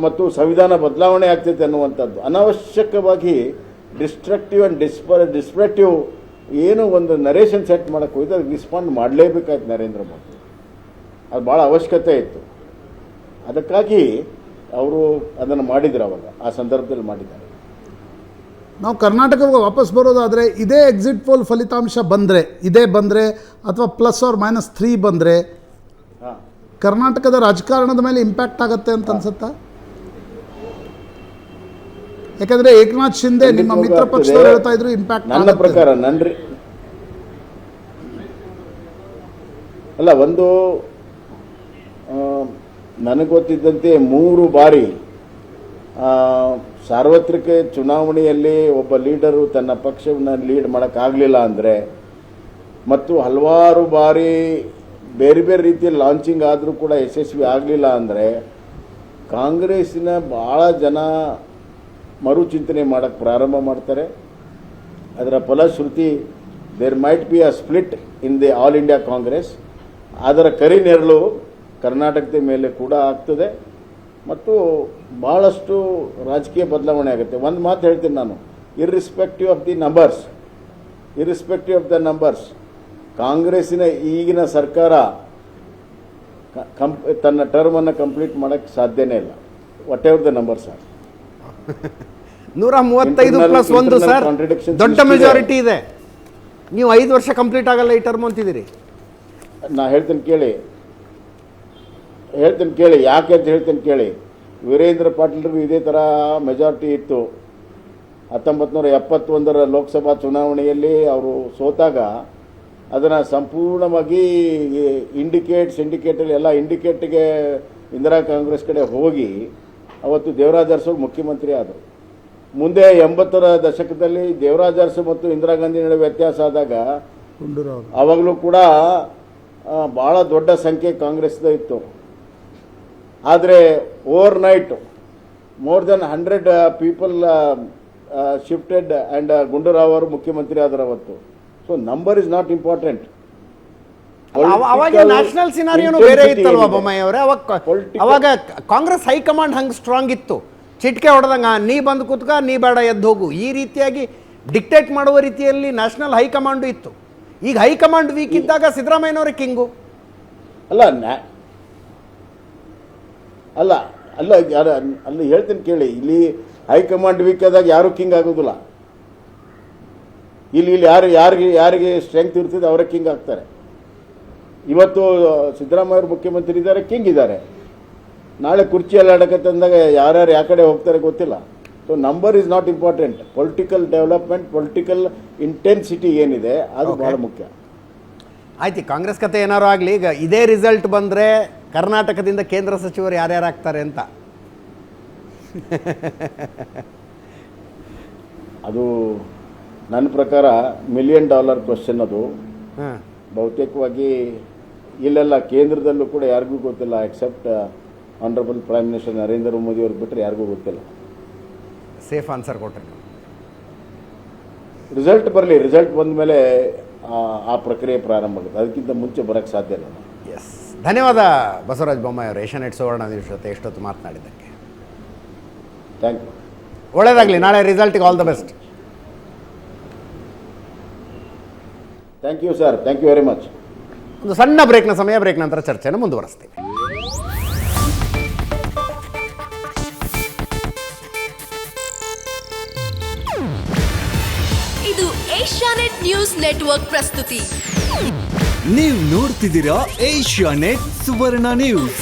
ಮತ್ತು ಸಂವಿಧಾನ ಬದಲಾವಣೆ ಆಗ್ತೈತೆ ಅನ್ನುವಂಥದ್ದು ಅನಾವಶ್ಯಕವಾಗಿ ಡಿಸ್ಟ್ರಕ್ಟಿವ್ ಆ್ಯಂಡ್ ಡಿಸ್ಪ್ರೆಕ್ಟಿವ್ ಏನು ಒಂದು ನರೇಷನ್ ಸೆಟ್ ಮಾಡೋಕ್ಕೆ ಹೋಯ್ತು, ಅದಕ್ಕೆ ರಿಸ್ಪಾಂಡ್ ಮಾಡಲೇಬೇಕಾಯ್ತು ನರೇಂದ್ರ ಮೋದಿ. ಅದು ಭಾಳ ಅವಶ್ಯಕತೆ ಇತ್ತು. ಅದಕ್ಕಾಗಿ ಅವರು ಅದನ್ನು ಮಾಡಿದ್ರು, ಅವಾಗ ಆ ಸಂದರ್ಭದಲ್ಲಿ ಮಾಡಿದ್ದಾರೆ. ನಾವು ಕರ್ನಾಟಕಕ್ಕೆ ವಾಪಸ್ ಬರೋದಾದರೆ ಇದೇ ಎಕ್ಸಿಟ್ ಪೋಲ್ ಫಲಿತಾಂಶ ಬಂದರೆ ಅಥವಾ +or-3 ಬಂದರೆ ಕರ್ನಾಟಕದ ರಾಜಕಾರಣದ ಮೇಲೆ ಇಂಪ್ಯಾಕ್ಟ್ ಆಗುತ್ತೆ ಅಂತ ಅನ್ಸುತ್ತಾ? ಯಾಕಂದರೆ ಏಕನಾಥ್ ಶಿಂದೆ ನಿಮ್ಮ ಮಿತ್ರ ಪಕ್ಷದವರು ಹೇಳ್ತಾ ಇದ್ರು ಇಂಪ್ಯಾಕ್ಟ್. ನನ್ನ ಪ್ರಕಾರ ಅಲ್ಲ, ಒಂದು ನನಗೆ ಗೊತ್ತಿದ್ದಂತೆ 3 ಬಾರಿ ಸಾರ್ವತ್ರಿಕ ಚುನಾವಣೆಯಲ್ಲಿ ಒಬ್ಬ ಲೀಡರು ತನ್ನ ಪಕ್ಷವನ್ನು ಲೀಡ್ ಮಾಡೋಕ್ಕಾಗಲಿಲ್ಲ ಅಂದರೆ, ಮತ್ತು ಹಲವಾರು ಬಾರಿ ಬೇರೆ ಬೇರೆ ರೀತಿಯಲ್ಲಿ ಲಾಂಚಿಂಗ್ ಆದರೂ ಕೂಡ ಯಶಸ್ವಿ ಆಗಲಿಲ್ಲ ಅಂದರೆ, ಕಾಂಗ್ರೆಸ್ಸಿನ ಭಾಳ ಜನ ಮರುಚಿಂತನೆ ಮಾಡೋಕ್ಕೆ ಪ್ರಾರಂಭ ಮಾಡ್ತಾರೆ. ಅದರ ಫಲಶ್ರುತಿ there might be a split in the all India Congress. ಅದರ ಕರಿನೆರಳು ಕರ್ನಾಟಕದ ಮೇಲೆ ಕೂಡ ಆಗ್ತದೆ ಮತ್ತು ಭಾಳಷ್ಟು ರಾಜಕೀಯ ಬದಲಾವಣೆ ಆಗುತ್ತೆ. ಒಂದು ಮಾತು ಹೇಳ್ತೀನಿ ನಾನು, ಇರ್ರಿಸ್ಪೆಕ್ಟಿವ್ ಆಫ್ ದ ನಂಬರ್ಸ್ ಕಾಂಗ್ರೆಸ್ಸಿನ ಈಗಿನ ಸರ್ಕಾರ ತನ್ನ ಟರ್ಮನ್ನು ಕಂಪ್ಲೀಟ್ ಮಾಡೋಕ್ಕೆ ಸಾಧ್ಯನೇ ಇಲ್ಲ. What ever the numbers are. 135+1 sir, ದೊಡ್ಡ ಮೆಜಾರಿಟಿ ಇದೆ. ನೀವು 5 ವರ್ಷ ಕಂಪ್ಲೀಟ್ ಆಗಲ್ಲ ಈ ಟರ್ಮ್ ಅಂತಿದ್ದೀರಿ. ನಾ ಹೇಳ್ತೀನಿ ಕೇಳಿ ಯಾಕೆ ಅಂತ ಹೇಳ್ತೀನಿ ಕೇಳಿ. ವೀರೇಂದ್ರ ಪಾಟೀಲ್ರಿಗೂ ಇದೇ ಥರ ಮೆಜಾರಿಟಿ ಇತ್ತು. 1971 ಲೋಕಸಭಾ ಚುನಾವಣೆಯಲ್ಲಿ ಅವರು ಸೋತಾಗ ಅದನ್ನು ಸಂಪೂರ್ಣವಾಗಿ ಸಿಂಡಿಕೇಟಲ್ಲಿ ಎಲ್ಲ ಇಂಡಿಕೇಟ್ಗೆ ಇಂದಿರಾ ಕಾಂಗ್ರೆಸ್ ಕಡೆ ಹೋಗಿ ಅವತ್ತು ದೇವರಾಜ ಅರಸು ಮುಖ್ಯಮಂತ್ರಿ ಆದರು. ಮುಂದೆ 80ರ ದಶಕದಲ್ಲಿ ದೇವರಾಜ ಅರಸು ಮತ್ತು ಇಂದಿರಾ ಗಾಂಧಿ ನಡುವೆ ವ್ಯತ್ಯಾಸ ಆದಾಗ ಗುಂಡೂರಾವ್ ಆವಾಗಲೂ ಕೂಡ ಭಾಳ ದೊಡ್ಡ ಸಂಖ್ಯೆ ಕಾಂಗ್ರೆಸ್ದ ಇತ್ತು. ಆದರೆ overnight more than 100 people shifted and Gundurao ಅವರು ಮುಖ್ಯಮಂತ್ರಿ ಆದರು ಅವತ್ತು. So number is not important. ಅವಾಗ ನ್ಯಾಷನಲ್ ಸಿನಾರಿಯೋನು ಬೇರೆ ಇತ್ತಲ್ವಾ ಬೊಮ್ಮಾಯಿ ಅವರೇ? ಅವಾಗ ಕಾಂಗ್ರೆಸ್ ಹೈಕಮಾಂಡ್ ಹಂಗೆ ಸ್ಟ್ರಾಂಗ್ ಇತ್ತು, ಚಿಟ್ಕೆ ಹೊಡೆದಂಗ ನೀ ಬಂದು ಕೂತ್ಕ, ನೀ ಬೇಡ ಎದ್ದು ಹೋಗು, ಈ ರೀತಿಯಾಗಿ ಡಿಕ್ಟೇಟ್ ಮಾಡುವ ರೀತಿಯಲ್ಲಿ ನ್ಯಾಷನಲ್ ಹೈಕಮಾಂಡು ಇತ್ತು. ಈಗ ಹೈಕಮಾಂಡ್ ವೀಕ್ ಇದ್ದಾಗ ಸಿದ್ದರಾಮಯ್ಯನವರೇ ಕಿಂಗು ಅಲ್ಲ ಅಲ್ಲ ಅಲ್ಲ ಅಲ್ಲಿ ಹೇಳ್ತೀನಿ ಕೇಳಿ, ಇಲ್ಲಿ ಹೈಕಮಾಂಡ್ ವೀಕ್ ಆದಾಗ ಯಾರು ಕಿಂಗ್ ಆಗೋದಿಲ್ಲ. ಇಲ್ಲಿ ಯಾರಿಗೆ ಸ್ಟ್ರೆಂಗ್ತ್ ಇರ್ತದೆ ಅವರೇ ಕಿಂಗ್ ಆಗ್ತಾರೆ. ಇವತ್ತು ಸಿದ್ದರಾಮಯ್ಯ ಮುಖ್ಯಮಂತ್ರಿ ಇದ್ದಾರೆ, ಕಿಂಗ್ ಇದ್ದಾರೆ. ನಾಳೆ ಕುರ್ಚಿಯಲ್ಲಿ ಆಡಕತ್ತಂದಾಗ ಯಾರ್ಯಾರು ಯಾವ ಕಡೆ ಹೋಗ್ತಾರೆ ಗೊತ್ತಿಲ್ಲ. So number is not important. Political development, political intensity ಏನಿದೆ ಅದು ಬಹಳ ಮುಖ್ಯ. ಆಯ್ತು, ಕಾಂಗ್ರೆಸ್ ಕತೆ ಏನಾರು ಆಗಲಿ, ಈಗ ಇದೇ ರಿಸಲ್ಟ್ ಬಂದರೆ ಕರ್ನಾಟಕದಿಂದ ಕೇಂದ್ರ ಸಚಿವರು ಯಾರ್ಯಾರು ಆಗ್ತಾರೆ ಅಂತ ಅದು ನನ್ನ ಪ್ರಕಾರ $1 ಮಿಲಿಯನ್ ಕ್ವಶನ್. ಅದು ಹಾಂ, ಬಹುತೇಕವಾಗಿ ಇಲ್ಲೆಲ್ಲ ಕೇಂದ್ರದಲ್ಲೂ ಕೂಡ ಯಾರಿಗೂ ಗೊತ್ತಿಲ್ಲ, except honourable prime minister Narendra Modi ಅವ್ರಿಗೆ ಬಿಟ್ಟರೆ ಯಾರಿಗೂ ಗೊತ್ತಿಲ್ಲ. ಸೇಫ್ ಆನ್ಸರ್ ಕೊಟ್ಟರೆ ರಿಸಲ್ಟ್ ಬರಲಿ, ರಿಸಲ್ಟ್ ಬಂದ ಮೇಲೆ ಆ ಪ್ರಕ್ರಿಯೆ ಪ್ರಾರಂಭ ಆಗುತ್ತೆ. ಅದಕ್ಕಿಂತ ಮುಂಚೆ ಬರೋಕ್ಕೆ ಸಾಧ್ಯ ಇಲ್ಲ. ಎಸ್, ಧನ್ಯವಾದ ಬಸವರಾಜ ಬೊಮ್ಮಾಯಿ ಅವರು ಏಷ್ಯಾನೆಟ್ ಸುವರ್ಣ ನ್ಯೂಸ್ ಜೊತೆ ಎಷ್ಟೊತ್ತು ಮಾತನಾಡಿದ್ದಕ್ಕೆ. Thank you. ಒಳ್ಳೆಯದಾಗಲಿ, ನಾಳೆ ರಿಸಲ್ಟಿಗೆ all the best. Thank you sir, thank you very much. ಒಂದು ಸಣ್ಣ ಬ್ರೇಕ್ನ ಸಮಯ, ಬ್ರೇಕ್ ನಂತರ ಚರ್ಚೆಯನ್ನು ಮುಂದುವರಿಸ್ತೀವಿ. ಇದು ಏಷ್ಯಾನೆಟ್ ನ್ಯೂಸ್ ನೆಟ್ವರ್ಕ್ ಪ್ರಸ್ತುತಿ. ನೀವು ನೋಡ್ತಿದ್ದೀರಾ ಏಷ್ಯಾನೆಟ್ ಸುವರ್ಣ ನ್ಯೂಸ್.